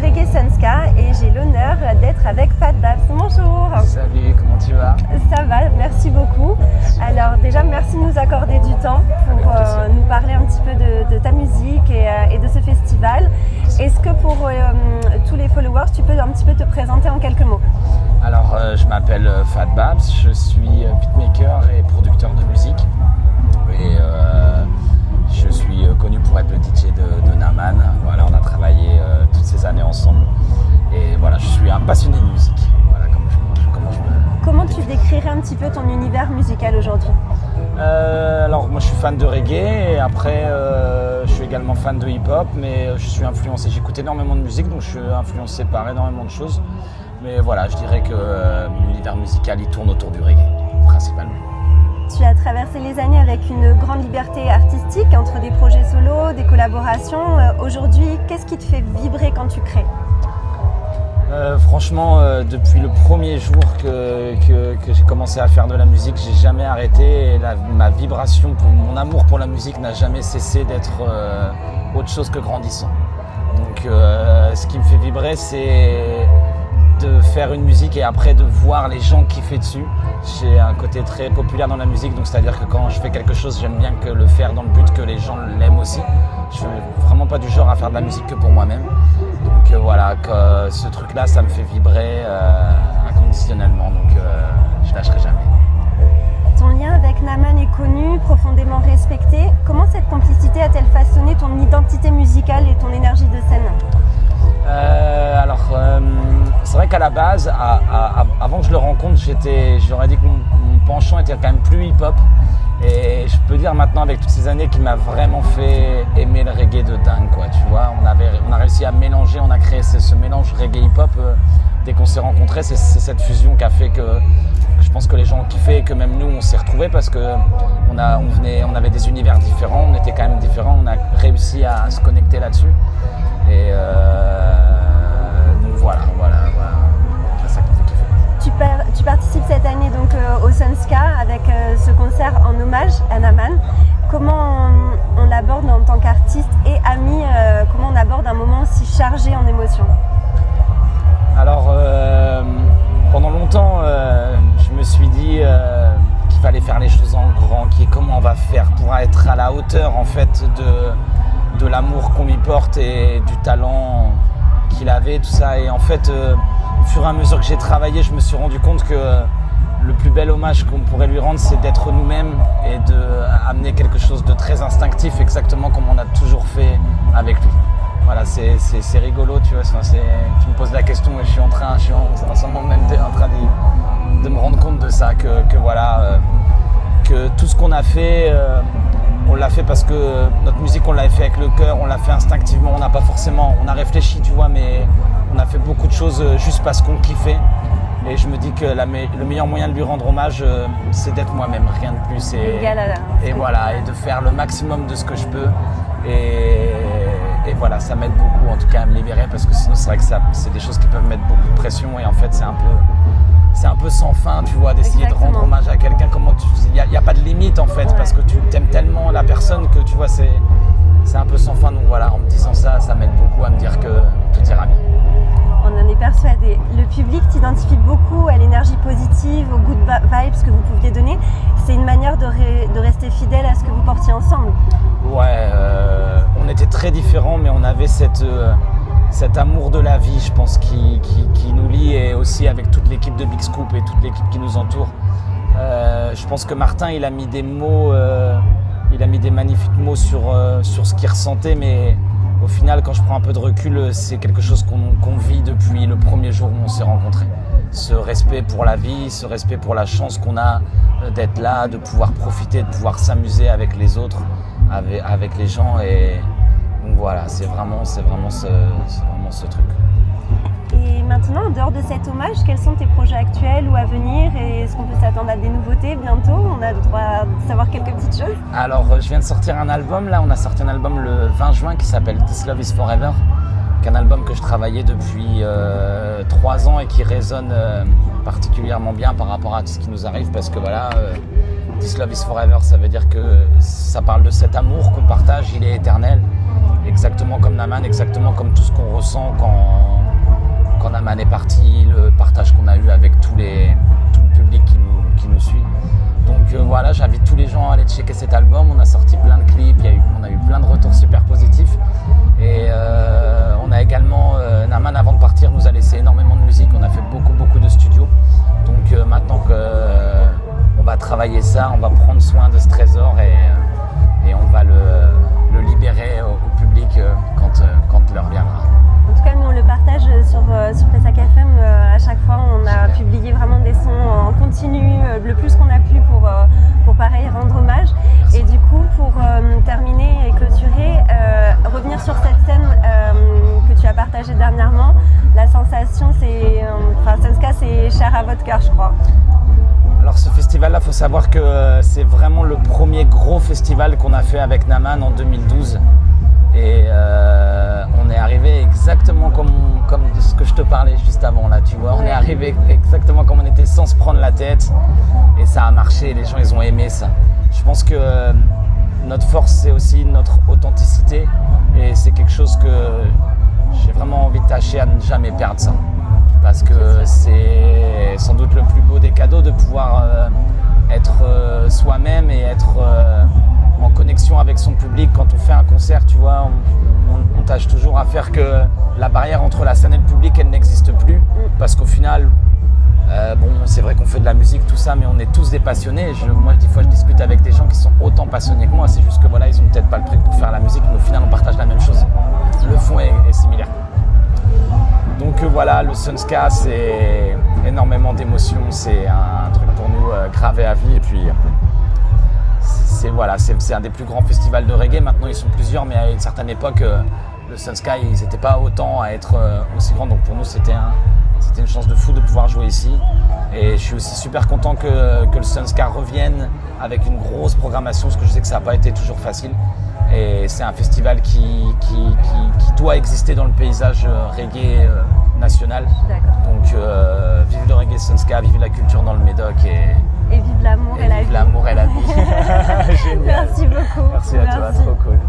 Reggae Sunska et j'ai l'honneur d'être avec Fat Babs. Bonjour. Salut, comment tu vas? Ça va, merci beaucoup. Alors déjà, merci de nous accorder du temps pour nous parler un petit peu de ta musique et de ce festival. Est-ce que pour tous les followers, tu peux un petit peu te présenter en quelques mots? Alors, je m'appelle Fat Babs, je suis beatmaker et producteur de musique. Et je suis connu pour être le DJ de Naman. Voilà, on a travaillé toutes ces années ensemble. Et voilà, je suis un passionné de musique. Voilà Comment tu décrirais un petit peu ton univers musical aujourd'hui? Alors moi je suis fan de reggae et après je suis également fan de hip-hop, mais je suis influencé, j'écoute énormément de musique, donc je suis influencé par énormément de choses. Mais voilà, je dirais que l'univers musical il tourne autour du reggae, principalement. Tu as traversé les années avec une grande liberté artistique entre des projets solos, des collaborations. Aujourd'hui, qu'est-ce qui te fait vibrer quand tu crées? Franchement, depuis le premier jour que j'ai commencé à faire de la musique, j'ai jamais arrêté. Et ma vibration, mon amour pour la musique n'a jamais cessé d'être autre chose que grandissant. Donc ce qui me fait vibrer, c'est de faire une musique et après de voir les gens kiffer dessus. J'ai un côté très populaire dans la musique, donc c'est-à-dire que quand je fais quelque chose, j'aime bien que le faire dans le but que les gens l'aiment aussi. Je suis vraiment pas du genre à faire de la musique que pour moi-même. Donc voilà, que ce truc-là, ça me fait vibrer inconditionnellement, donc je lâcherai jamais. Ton lien avec Naman est connu, profondément respecté. Comment cette complicité a-t-elle façonné ton identité musicale et ton énergie de scène? C'est vrai qu'à la base, avant que je le rencontre, j'aurais dit que mon penchant était quand même plus hip-hop. Et je peux dire maintenant, avec toutes ces années, qu'il m'a vraiment fait aimer le reggae de dingue, quoi. Tu vois, on a réussi à mélanger, on a créé ce mélange reggae-hip-hop. Dès qu'on s'est rencontrés, c'est cette fusion qui a fait que je pense que les gens ont kiffé et que même nous, on s'est retrouvés parce que on avait des univers différents, on était quand même différents, on a réussi à se connecter là-dessus. Et donc voilà. C'est ça qui me fait kiffer. Tu participes cette année donc au Sunska avec ce concert en hommage à Naman. Comment on l'aborde en tant qu'artiste et ami, comment on aborde un moment si chargé en émotions? Alors pendant longtemps, je me suis dit qu'il fallait faire les choses en grand, comment on va faire pour être à la hauteur en fait de l'amour qu'on lui porte et du talent qu'il avait, tout ça. Et en fait, au fur et à mesure que j'ai travaillé, je me suis rendu compte que le plus bel hommage qu'on pourrait lui rendre, c'est d'être nous-mêmes et d'amener quelque chose de très instinctif, exactement comme on a toujours fait avec lui. Voilà, c'est rigolo, tu vois. Tu me poses la question et je suis en train de me rendre compte de ça, que tout ce qu'on a fait, on l'a fait parce que notre musique, on l'avait fait avec le cœur, on l'a fait instinctivement, on a réfléchi, tu vois, mais on a fait beaucoup de choses juste parce qu'on kiffait. Et je me dis que le meilleur moyen de lui rendre hommage, c'est d'être moi-même, rien de plus. Et voilà, et de faire le maximum de ce que je peux. Et voilà, ça m'aide beaucoup en tout cas à me libérer parce que sinon c'est vrai que c'est des choses qui peuvent mettre beaucoup de pression et en fait c'est un peu sans fin, tu vois, d'essayer de rendre hommage à quelqu'un. Il n'y a pas de limite en fait, parce que tu t'aimes tellement la personne que tu vois, c'est un peu sans fin. Donc voilà, en me disant ça, ça m'aide beaucoup à me dire que tout ira bien. On en est persuadé. Le public t'identifie beaucoup à l'énergie positive, aux good vibes que vous pouviez donner. C'est une manière de rester fidèle à ce que vous portiez ensemble. Ouais, on était très différents, mais on avait cet amour de la vie, je pense, qui nous lie, et aussi avec toute l'équipe de Big Scoop et toute l'équipe qui nous entoure. Je pense que Martin, il a mis des mots, il a mis des magnifiques mots sur ce qu'il ressentait, mais au final, quand je prends un peu de recul, c'est quelque chose qu'on vit depuis le premier jour où on s'est rencontrés. Ce respect pour la vie, ce respect pour la chance qu'on a d'être là, de pouvoir profiter, de pouvoir s'amuser avec les autres, avec les gens. Et donc voilà, c'est vraiment ce truc. Et maintenant, en dehors de cet hommage, quels sont tes projets actuels ou à venir? Et est-ce qu'on peut s'attendre à des nouveautés bientôt? On a le droit de savoir quelques petites choses. Alors, je viens de sortir un album. Là, on a sorti un album le 20 juin qui s'appelle This Love Is Forever, qui est un album que je travaillais depuis 3 ans et qui résonne particulièrement bien par rapport à tout ce qui nous arrive, parce que voilà, This Love Is Forever, ça veut dire que ça parle de cet amour qu'on partage, il est éternel. exactement comme Naman, exactement comme tout ce qu'on ressent quand Naman est parti, le partage qu'on a eu avec tout le public qui nous suit. Donc voilà, j'invite tous les gens à aller checker cet album. On a sorti plein de clips, on a eu plein de retours super positifs. Et on a également, Naman avant de partir nous a laissé énormément de musique, on a fait beaucoup de studios. Donc maintenant qu'on va travailler ça, on va prendre soin de ce trésor et on va le libérer au public quand l'heure viendra. En tout cas, nous on le partage sur Pessac FM. À chaque fois, on a publié vraiment des sons en continu, le plus qu'on a pu pour pareil rendre hommage. Et du coup, pour terminer et clôturer, revenir sur cette scène que tu as partagée dernièrement, la sensation, Sunska, c'est cher à votre cœur, je crois. Alors ce festival-là, il faut savoir que c'est vraiment le premier gros festival qu'on a fait avec Naman en 2012. Et on est arrivé exactement comme ce que je te parlais juste avant là, tu vois. On est arrivé exactement comme on était, sans se prendre la tête, et ça a marché, les gens ils ont aimé ça. Je pense que notre force c'est aussi notre authenticité, et c'est quelque chose que j'ai vraiment envie de tâcher à ne jamais perdre ça. Parce que c'est sans doute le plus beau des cadeaux de pouvoir être soi-même et être en connexion avec son public. Quand on fait un concert, tu vois, on tâche toujours à faire que la barrière entre la scène et le public, elle n'existe plus. Parce qu'au final, c'est vrai qu'on fait de la musique, tout ça, mais on est tous des passionnés. Moi, des fois, je discute avec des gens qui sont autant passionnés que moi. C'est juste que voilà, ils ont peut-être pas le truc pour faire la musique, mais au final, on partage la même chose. Le fond est similaire. Donc voilà, le Sunska, c'est énormément d'émotions. C'est un truc pour nous gravé à vie. Et puis, c'est un des plus grands festivals de reggae. Maintenant, ils sont plusieurs, mais à une certaine époque, le Sunska, ils n'étaient pas autant à être aussi grands. Donc pour nous, c'était une chance de fou de pouvoir jouer ici. Et je suis aussi super content que le Sunska revienne avec une grosse programmation, parce que je sais que ça n'a pas été toujours facile. Et c'est un festival qui doit exister dans le paysage reggae national. D'accord. Donc vive le reggae Sunska, vive la culture dans le Médoc et vive l'amour et la vie. Vive l'amour et la vie. Génial. Merci beaucoup. Merci à toi, trop cool.